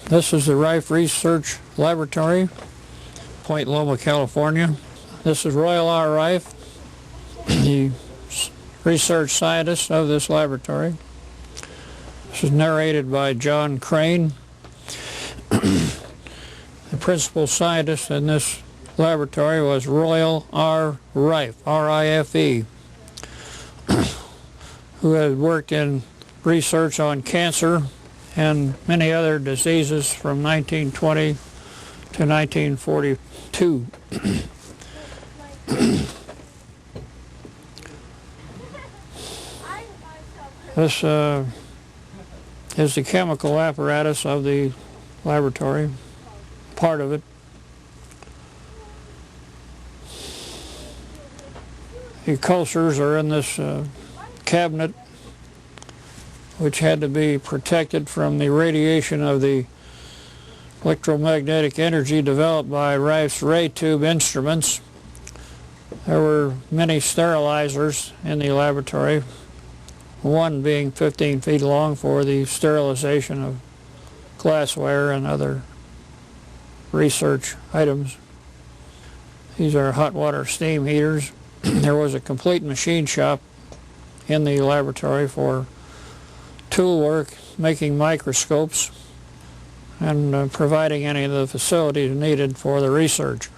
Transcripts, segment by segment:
This is the Rife Research Laboratory, Point Loma, California. This is Royal R. Rife, the research scientist of this laboratory. This is narrated by John Crane. The principal scientist in this laboratory was Royal R. Rife, R-I-F-E, who had worked in research on cancer and many other diseases from 1920 to 1942. This is the chemical apparatus of the laboratory, part of it. The cultures are in this cabinet, which had to be protected from the radiation of the electromagnetic energy developed by Rife's ray tube instruments. There were many sterilizers in the laboratory, one being 15 feet long for the sterilization of glassware and other research items. These are hot water steam heaters. There was a complete machine shop in the laboratory for tool work, making microscopes, and providing any of the facilities needed for the research.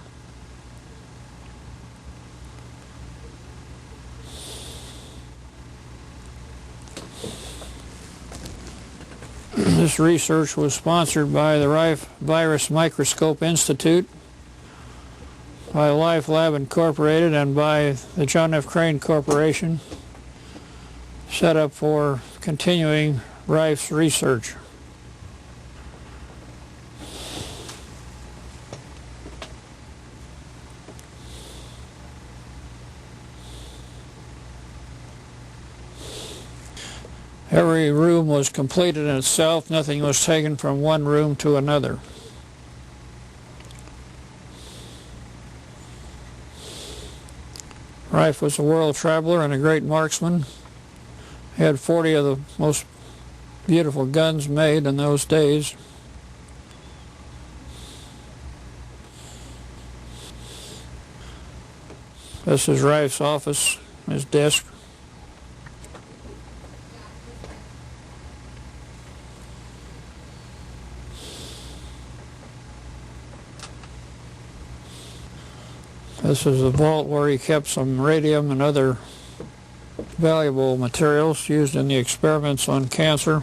This research was sponsored by the Rife Virus Microscope Institute, by Life Lab Incorporated, and by the John F. Crane Corporation, set up for continuing Rife's research. Every room was completed in itself. Nothing was taken from one room to another. Rife was a world traveler and a great marksman. He had 40 of the most beautiful guns made in those days. This is Rife's office, his desk. This is a vault where he kept some radium and other valuable materials used in the experiments on cancer.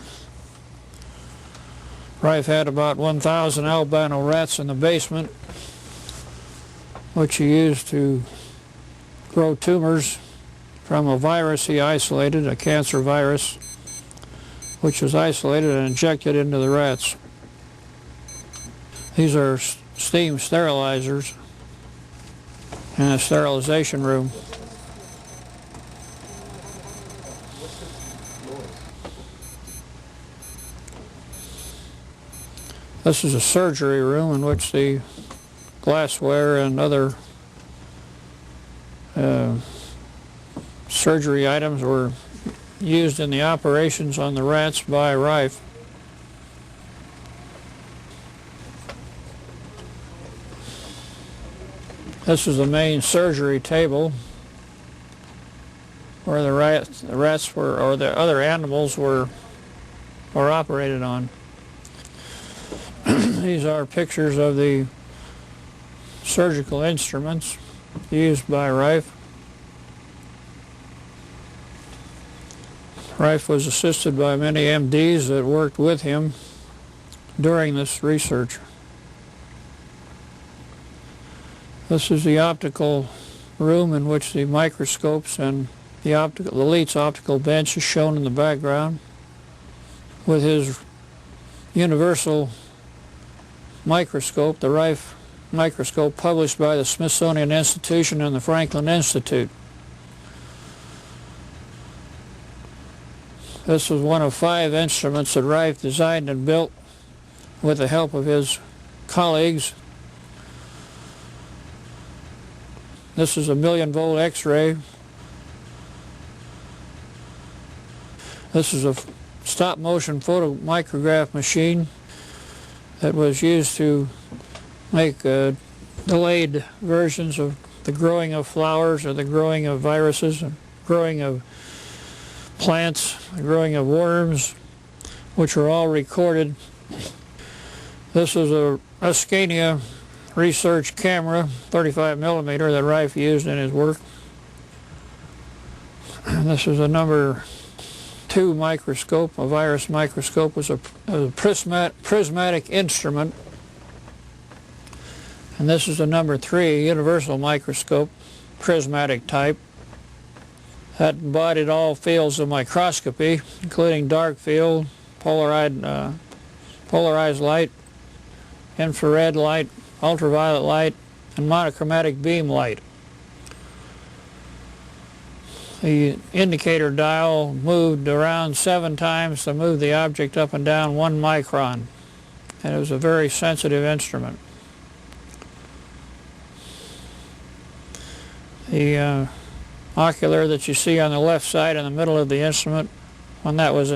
Rife had about 1,000 albino rats in the basement, which he used to grow tumors from a virus he isolated, a cancer virus, which was isolated and injected into the rats. These are steam sterilizers in a sterilization room. This is a surgery room in which the glassware and other surgery items were used in the operations on the rats by Rife. This is the main surgery table where the rats were, or the other animals were operated on. These are pictures of the surgical instruments used by Rife. Rife was assisted by many MDs that worked with him during this research. This is the optical room in which the microscopes and the Leitz optical bench is shown in the background, with his universal microscope, the Rife microscope, published by the Smithsonian Institution and the Franklin Institute. This was one of 5 instruments that Rife designed and built with the help of his colleagues. This is a 1,000,000-volt X-ray. This is a stop-motion photomicrograph machine that was used to make delayed versions of the growing of flowers or the growing of viruses, and growing of plants, the growing of worms, which are all recorded. This is a Scania research camera, 35 millimeter, that Rife used in his work. And this is a number 2 microscope. A virus microscope was a prismatic instrument. And this is a number 3 universal microscope, prismatic type. That embodied all fields of microscopy, including dark field, polarized light, infrared light, ultraviolet light, and monochromatic beam light. The indicator dial moved around 7 times to move the object up and down 1 micron, and it was a very sensitive instrument. The ocular that you see on the left side in the middle of the instrument, when that was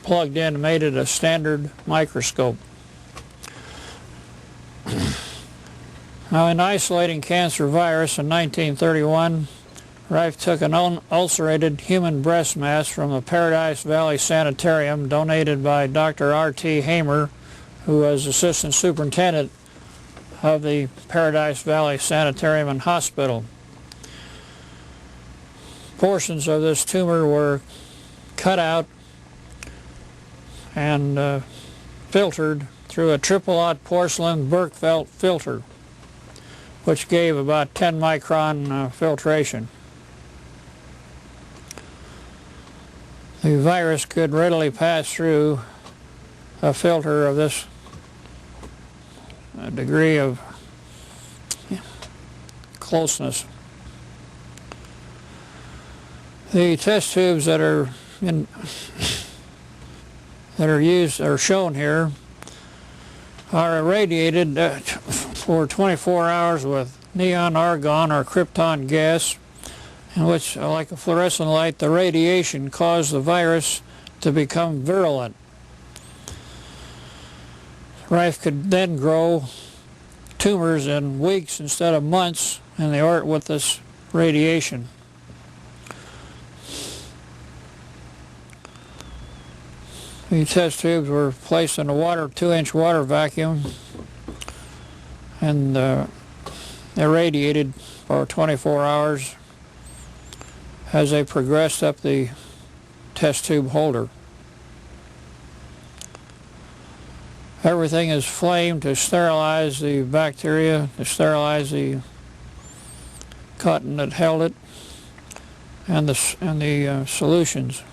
plugged in, made it a standard microscope. Now, in isolating cancer virus in 1931, Rife took an ulcerated human breast mass from the Paradise Valley Sanitarium donated by Dr. R.T. Hamer, who was assistant superintendent of the Paradise Valley Sanitarium and Hospital. Portions of this tumor were cut out and filtered through a triple-aught porcelain Berkfeld filter, which gave about 10 micron filtration. The virus could readily pass through a filter of this degree of closeness. The test tubes that are used or shown here are irradiated for 24 hours with neon argon or krypton gas, in which, like a fluorescent light, the radiation caused the virus to become virulent. Rife could then grow tumors in weeks instead of months in the art with this radiation. The test tubes were placed in a 2-inch water vacuum and irradiated for 24 hours as they progressed up the test tube holder. Everything is flamed to sterilize the bacteria, to sterilize the cotton that held it, and the solutions.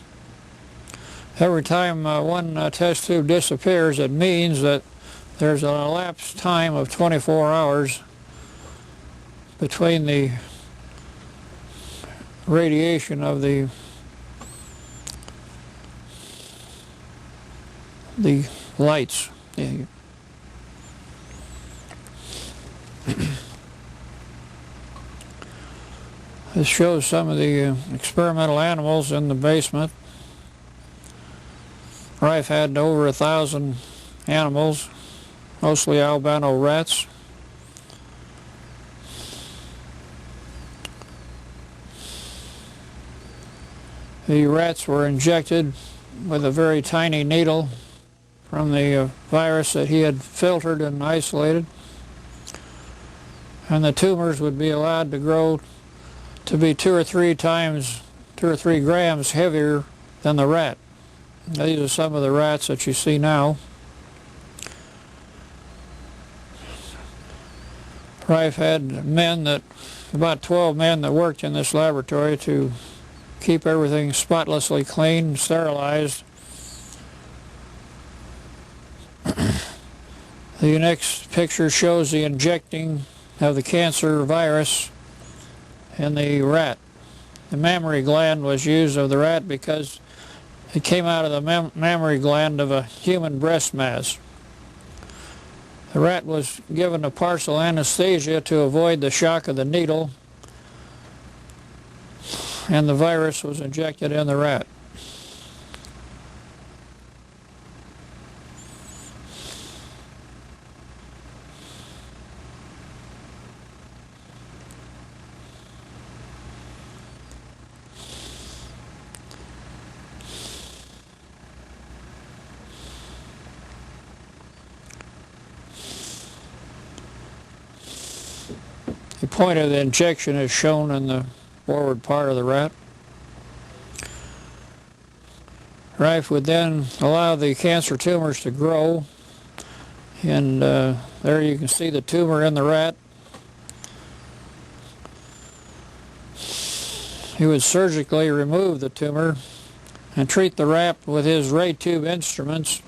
Every time one test tube disappears, it means that there's an elapsed time of 24 hours between the radiation of the lights. This shows some of the experimental animals in the basement. Rife had over 1,000 animals, mostly albino rats. The rats were injected with a very tiny needle from the virus that he had filtered and isolated, and the tumors would be allowed to grow to be 2 or 3 grams heavier than the rat. These are some of the rats that you see now. Rife had about 12 men that worked in this laboratory to keep everything spotlessly clean and sterilized. The next picture shows the injecting of the cancer virus in the rat. The mammary gland was used of the rat because it came out of the mammary gland of a human breast mass. The rat was given a partial anesthesia to avoid the shock of the needle, and the virus was injected in the rat. point of the injection is shown in the forward part of the rat. Rife would then allow the cancer tumors to grow, and there you can see the tumor in the rat. He would surgically remove the tumor and treat the rat with his ray tube instruments,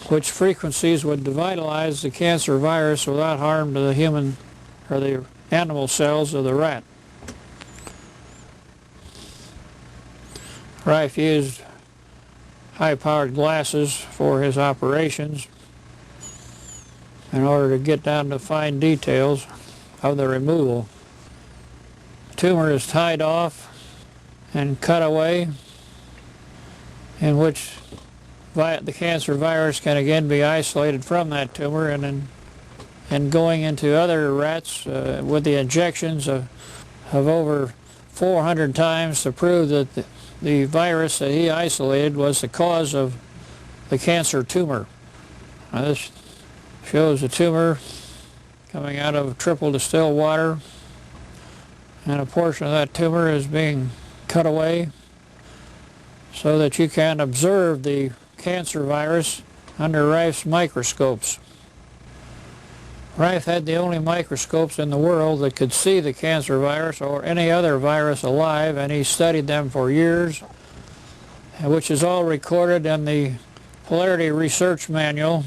which frequencies would devitalize the cancer virus without harm to the human or the animal cells of the rat. Rife used high-powered glasses for his operations in order to get down to fine details of the removal. The tumor is tied off and cut away, in which the cancer virus can again be isolated from that tumor, and going into other rats with the injections of over 400 times to prove that the virus that he isolated was the cause of the cancer tumor. Now this shows the tumor coming out of triple distilled water, and a portion of that tumor is being cut away so that you can observe the cancer virus under Rife's microscopes. Rife had the only microscopes in the world that could see the cancer virus or any other virus alive, and he studied them for years, which is all recorded in the Polarity Research Manual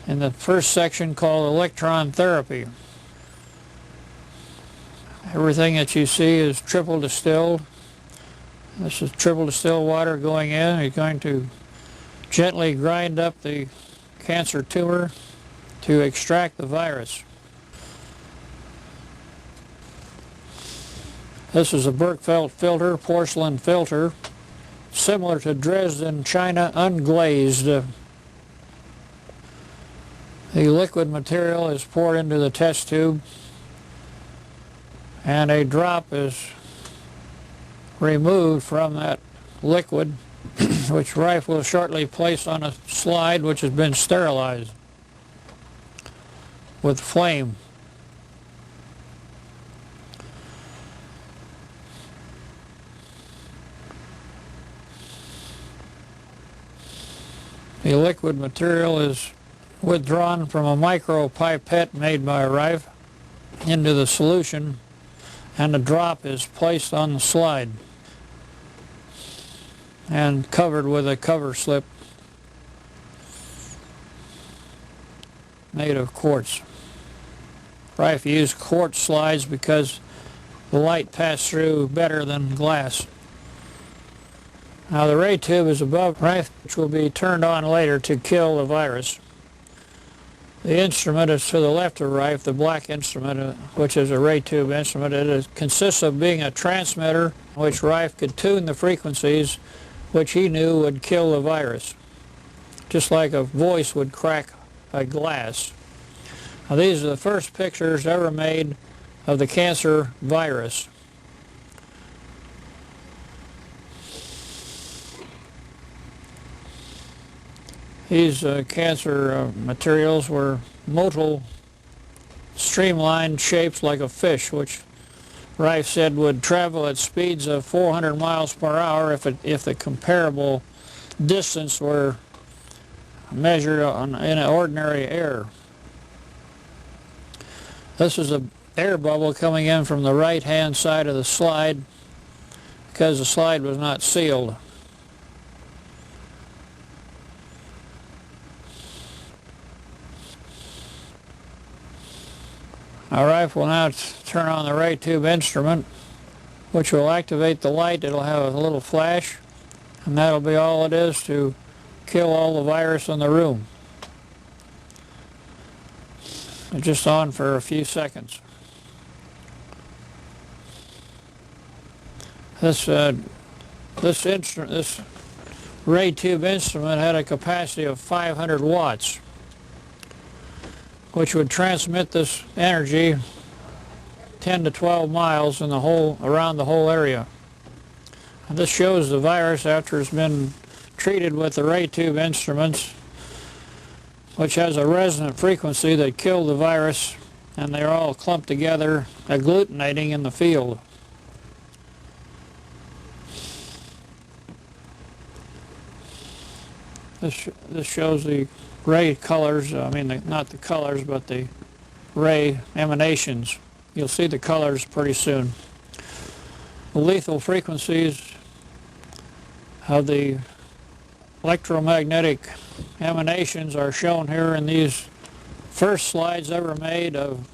in the first section called Electron Therapy. Everything that you see is triple distilled. This is triple distilled water going in. He's going to gently grind up the cancer tumor to extract the virus. This is a Berkfeld filter, porcelain filter, similar to Dresden China unglazed. The liquid material is poured into the test tube, and a drop is removed from that liquid, which Rife will shortly place on a slide which has been sterilized with flame. The liquid material is withdrawn from a micro pipette made by Rife into the solution, and the drop is placed on the slide and covered with a cover slip made of quartz. Rife used quartz slides because the light passed through better than glass. Now the ray tube is above Rife, which will be turned on later to kill the virus. The instrument is to the left of Rife, the black instrument, which is a ray tube instrument. It consists of being a transmitter, which Rife could tune the frequencies which he knew would kill the virus, just like a voice would crack a glass. Now these are the first pictures ever made of the cancer virus. These cancer materials were motile, streamlined shapes like a fish, which Rife said would travel at speeds of 400 miles per hour if the comparable distance were measured in ordinary air. This is an air bubble coming in from the right-hand side of the slide because the slide was not sealed. Our Rife will now turn on the ray tube instrument, which will activate the light. It'll have a little flash, and that'll be all it is to kill all the virus in the room. It's just on for a few seconds. This ray tube instrument had a capacity of 500 watts. Which would transmit this energy 10 to 12 miles in around the whole area. And this shows the virus after it's been treated with the ray tube instruments, which has a resonant frequency that killed the virus and they're all clumped together, agglutinating in the field. This shows the ray colors, not the colors, but the ray emanations. You'll see the colors pretty soon. The lethal frequencies of the electromagnetic emanations are shown here in these first slides ever made of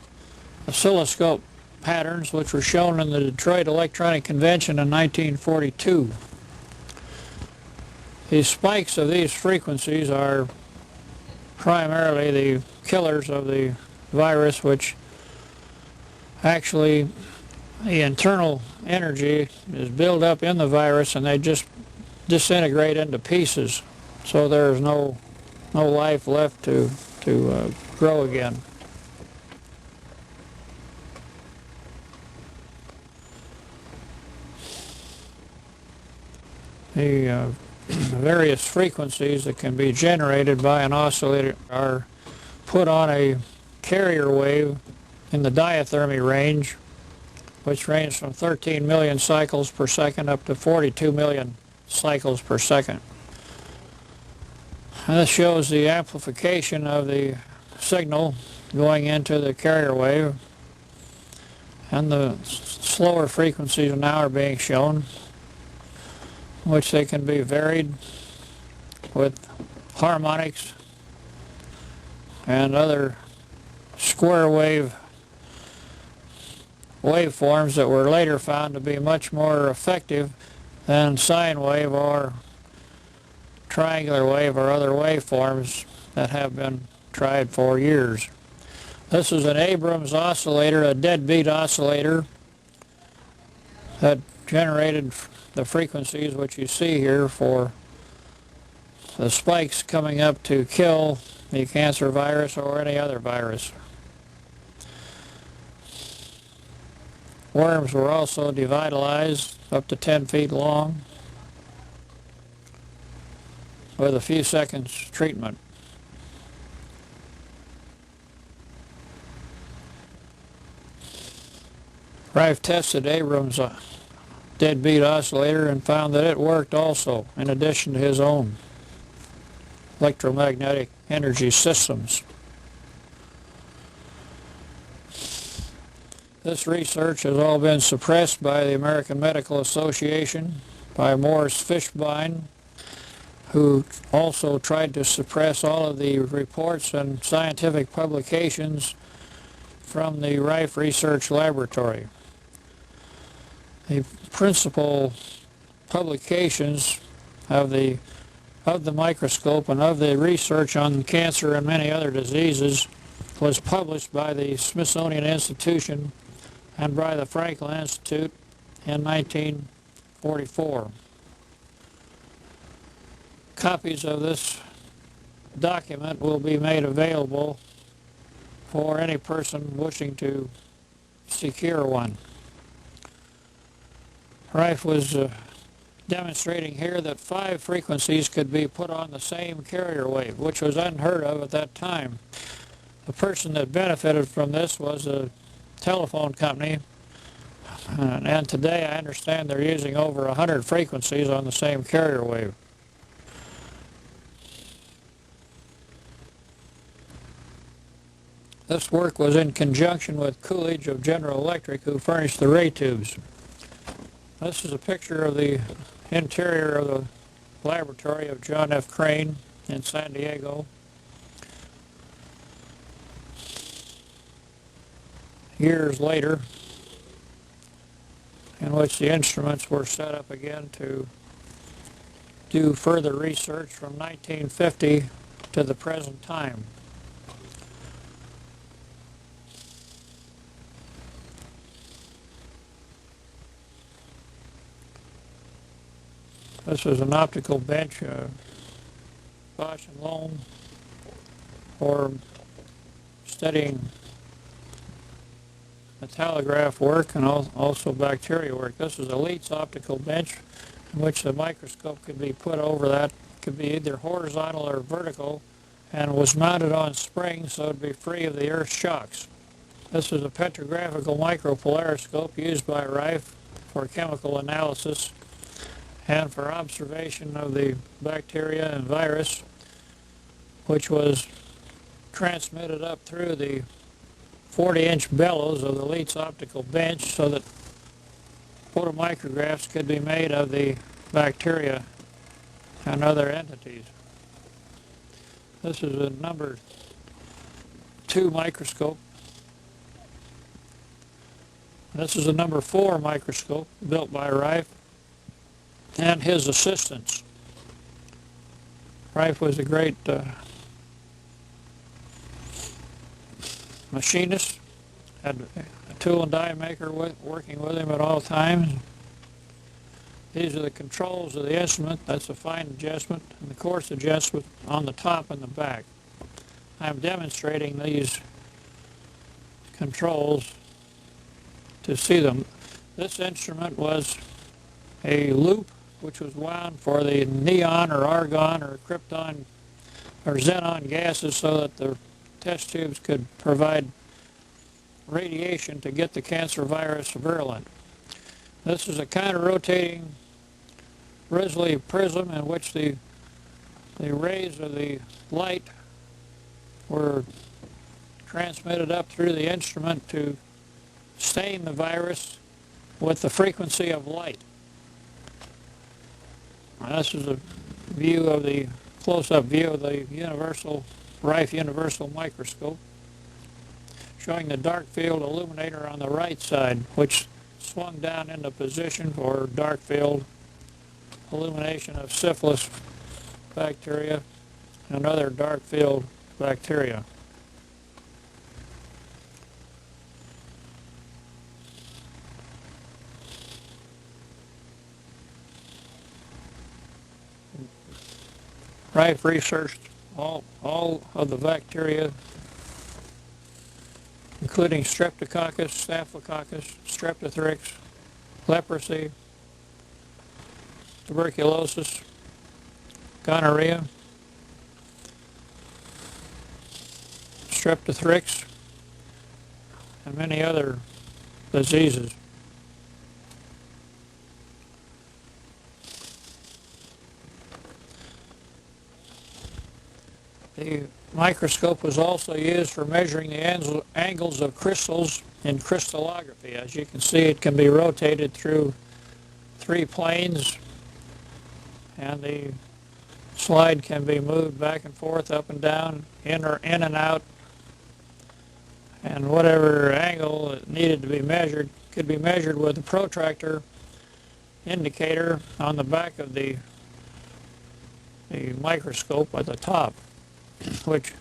oscilloscope patterns, which were shown in the Detroit Electronic Convention in 1942. These spikes of these frequencies are primarily the killers of the virus, which actually the internal energy is built up in the virus and they just disintegrate into pieces, so there's no life left to grow again. The various frequencies that can be generated by an oscillator are put on a carrier wave in the diathermy range, which ranges from 13 million cycles per second up to 42 million cycles per second. And this shows the amplification of the signal going into the carrier wave, and the slower frequencies now are being shown, which they can be varied with harmonics and other square wave waveforms that were later found to be much more effective than sine wave or triangular wave or other waveforms that have been tried for years. This is an Abrams oscillator, a deadbeat oscillator that generated the frequencies which you see here for the spikes coming up to kill the cancer virus or any other virus. Worms were also devitalized up to 10 feet long with a few seconds treatment. Rife tested Abrams' deadbeat oscillator and found that it worked also, in addition to his own electromagnetic energy systems. This research has all been suppressed by the American Medical Association, by Morris Fishbein, who also tried to suppress all of the reports and scientific publications from the Rife Research Laboratory. The principal publications of the microscope and of the research on cancer and many other diseases was published by the Smithsonian Institution and by the Franklin Institute in 1944. Copies of this document will be made available for any person wishing to secure one. Rife was demonstrating here that 5 frequencies could be put on the same carrier wave, which was unheard of at that time. The person that benefited from this was a telephone company, and today I understand they're using over 100 frequencies on the same carrier wave. This work was in conjunction with Coolidge of General Electric, who furnished the ray tubes. This is a picture of the interior of the laboratory of John F. Crane in San Diego. Years later, in which the instruments were set up again to do further research from 1950 to the present time. This is an optical bench, Bosch and Lomb, for studying metallograph work and also bacteria work. This is a Leitz optical bench in which the microscope could be put over that. It could be either horizontal or vertical, and was mounted on springs so it would be free of the earth's shocks. This is a petrographical micropolariscope used by Rife for chemical analysis and for observation of the bacteria and virus, which was transmitted up through the 40-inch bellows of the Leitz optical bench so that photomicrographs could be made of the bacteria and other entities. This is a number 2 microscope. This is a number 4 microscope built by Rife and his assistants. Rife was a great machinist, had a tool and die maker working with him at all times. These are the controls of the instrument. That's a fine adjustment and the coarse adjustment on the top and the back. I'm demonstrating these controls to see them. This instrument was a loop which was wound for the neon or argon or krypton or xenon gases so that the test tubes could provide radiation to get the cancer virus virulent. This is a counter-rotating Risley prism in which the rays of the light were transmitted up through the instrument to stain the virus with the frequency of light. Now, this is a view of the close-up view of the Rife universal microscope, showing the dark field illuminator on the right side, which swung down into position for dark field illumination of syphilis bacteria and other dark field bacteria. Rife researched all of the bacteria, including Streptococcus, Staphylococcus, Streptothrix, leprosy, tuberculosis, gonorrhea, Streptothrix, and many other diseases. The microscope was also used for measuring the angles of crystals in crystallography. As you can see, it can be rotated through 3 planes, and the slide can be moved back and forth, up and down, in and out, and whatever angle it needed to be measured could be measured with a protractor indicator on the back of the microscope at the top, which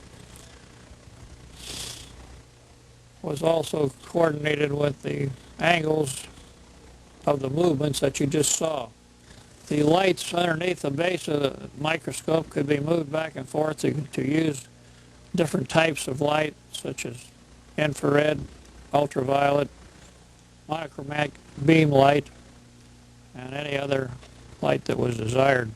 was also coordinated with the angles of the movements that you just saw. The lights underneath the base of the microscope could be moved back and forth to use different types of light, such as infrared, ultraviolet, monochromatic beam light, and any other light that was desired.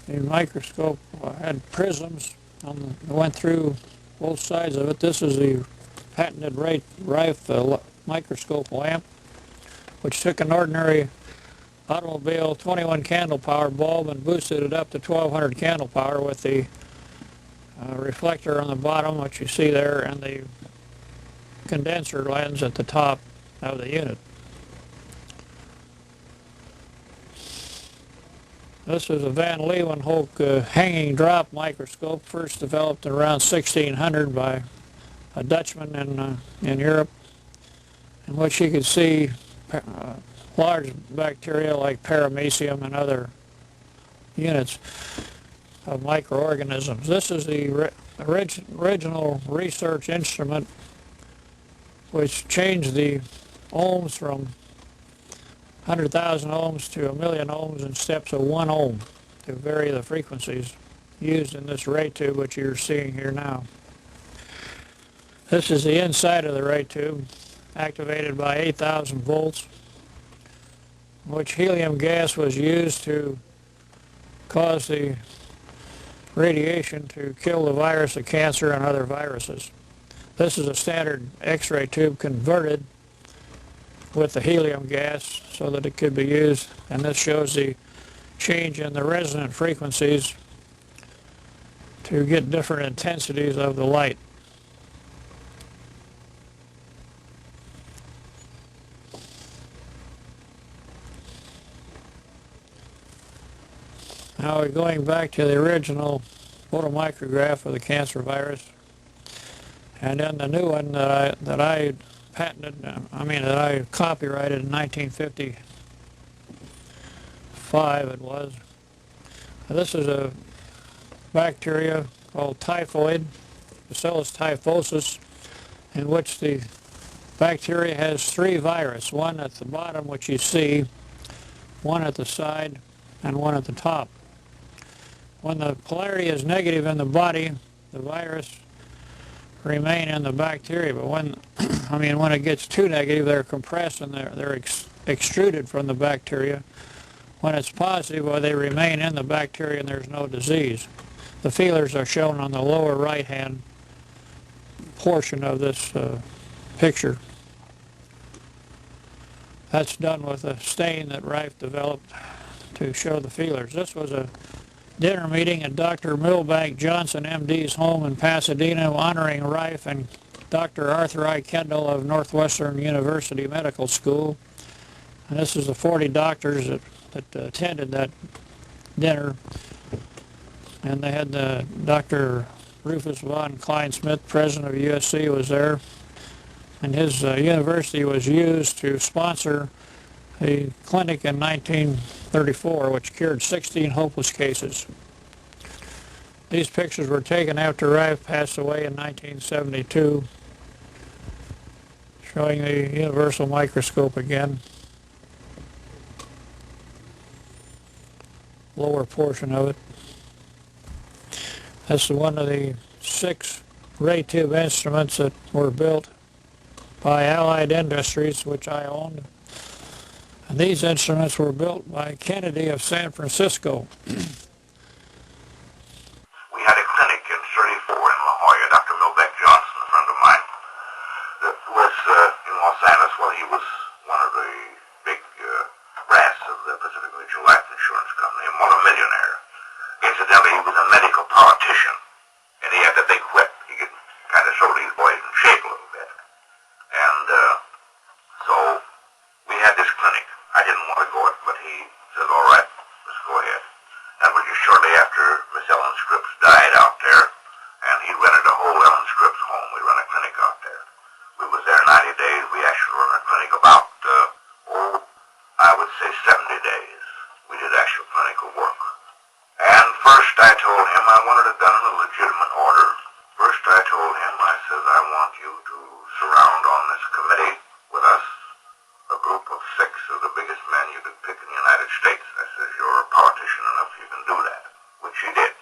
The microscope had prisms that went through both sides of it. This is the patented Rife microscope lamp, which took an ordinary automobile 21 candle power bulb and boosted it up to 1200 candle power with the reflector on the bottom, which you see there, and the condenser lens at the top of the unit. This is a Van Leeuwenhoek hanging drop microscope, first developed around 1600 by a Dutchman in Europe, in which you could see large bacteria like paramecium and other units of microorganisms. This is the original research instrument, which changed the ohms from 100,000 ohms to 1,000,000 ohms in steps of 1 ohm to vary the frequencies used in this ray tube, which you're seeing here now. This is the inside of the ray tube, activated by 8,000 volts, which helium gas was used to cause the radiation to kill the virus of cancer and other viruses. This is a standard X-ray tube converted with the helium gas so that it could be used, and this shows the change in the resonant frequencies to get different intensities of the light. Now we're going back to the original photomicrograph of the cancer virus, and then the new one that I patented, that I copyrighted in 1955 it was. This is a bacteria called typhoid, Bacillus typhosus, in which the bacteria has three viruses, one at the bottom, which you see, one at the side, and one at the top. When the polarity is negative in the body, the virus remain in the bacteria, but when it gets too negative, they're compressed and they're extruded from the bacteria. When it's positive, well, they remain in the bacteria and there's no disease. The feelers are shown on the lower right-hand portion of this picture. That's done with a stain that Rife developed to show the feelers. This was a dinner meeting at Dr. Milbank Johnson, MD's home in Pasadena, honoring Rife and Dr. Arthur I. Kendall of Northwestern University Medical School. And this is the 40 doctors that attended that dinner. And they had Dr. Rufus von Klein-Smith, president of USC, was there. And his university was used to sponsor a clinic in 1934 which cured 16 hopeless cases. These pictures were taken after Rife passed away in 1972, showing the universal microscope again. Lower portion of it. That's one of the 6 ray tube instruments that were built by Allied Industries, which I owned. And these instruments were built by Kennedy of San Francisco. We had a clinic in 34 in La Jolla. Dr. Milbank Johnson, a friend of mine, that was in Los Angeles. Well, he was one of the big brass of the Pacific Mutual Life Insurance Company, and multimillionaire. Incidentally, he was a medical politician, and he had the big whip. He could kind of show these boys in shape a little bit. And so we had this clinic. I didn't want to go it, but he said, all right, let's go ahead. That was just shortly after Miss Ellen Scripps died out there, and he rented a whole Ellen Scripps home. We run a clinic out there. We was there 90 days. We actually run a clinic about, I would say 70 days. We did actual clinical work. And first I told him I wanted it done in a legitimate order. First I told him, I said, I want you to surround on this committee with us a group of 6 of the biggest men you could pick in the United States. I said, you're a politician enough, you can do that. Which he did.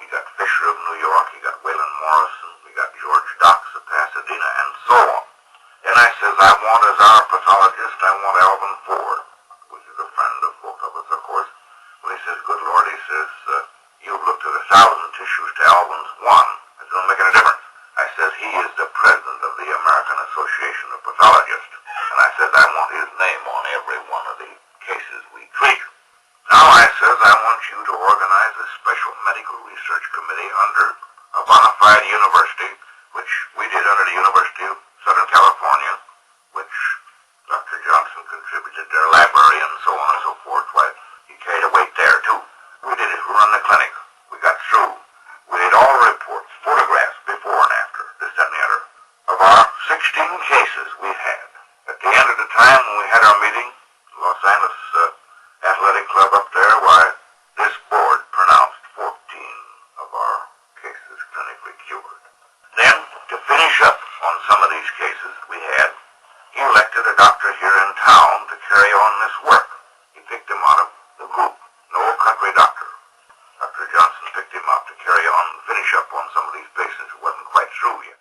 He got Fisher of New York, he got Waylon Morrison, we got George Docks of Pasadena, and so on. And I says, I want as our pathologist, I want Alvin Ford, which is a friend of both of us, of course. Well, he says, good Lord, he says, you've looked at 1,000 tissues to Alvin's 1. It don't make any difference. I says, he is the president of the American Association of Pathologists. And I says, I want his name on every one of the cases we treat. Now I says, I want you to organize a special medical research committee under a bona fide university, which we did under the University of Southern California, which Dr. Johnson contributed their library and so on and so forth. Why, he carried a weight there too. We did it, we run the clinic. We got through. We did all reports, photographs before and after, this, that, and the other. Of our 16 cases we had. At the end of the time when we had our meeting, Los Angeles Athletic Club up there, why, this board pronounced 14 of our cases clinically cured. Then, to finish up on some of these cases we had, he elected a doctor here in town to carry on this work. He picked him out of the group, an old country doctor. Dr. Johnson picked him out to carry on and finish up on some of these patients who wasn't quite through yet.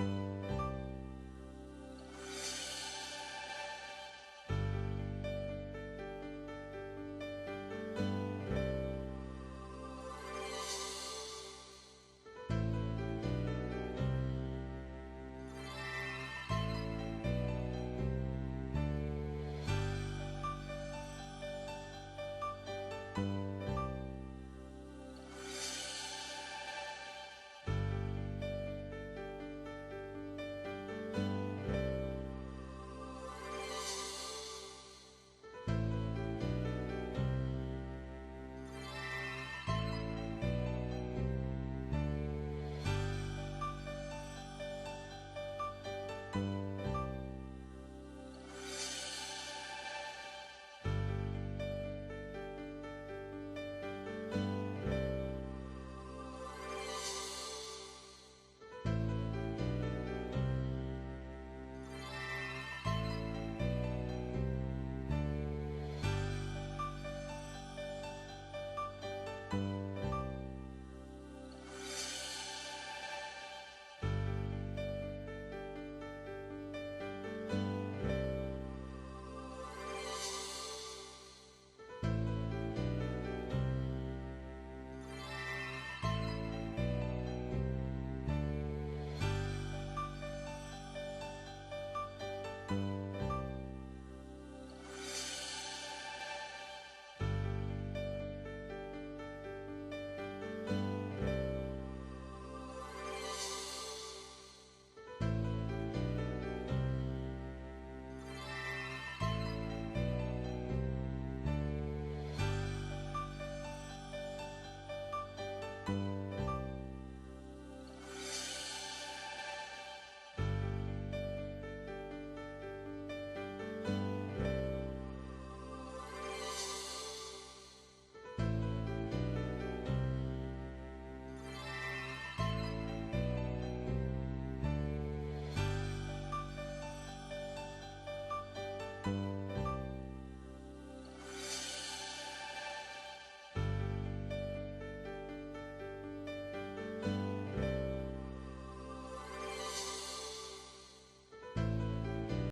you.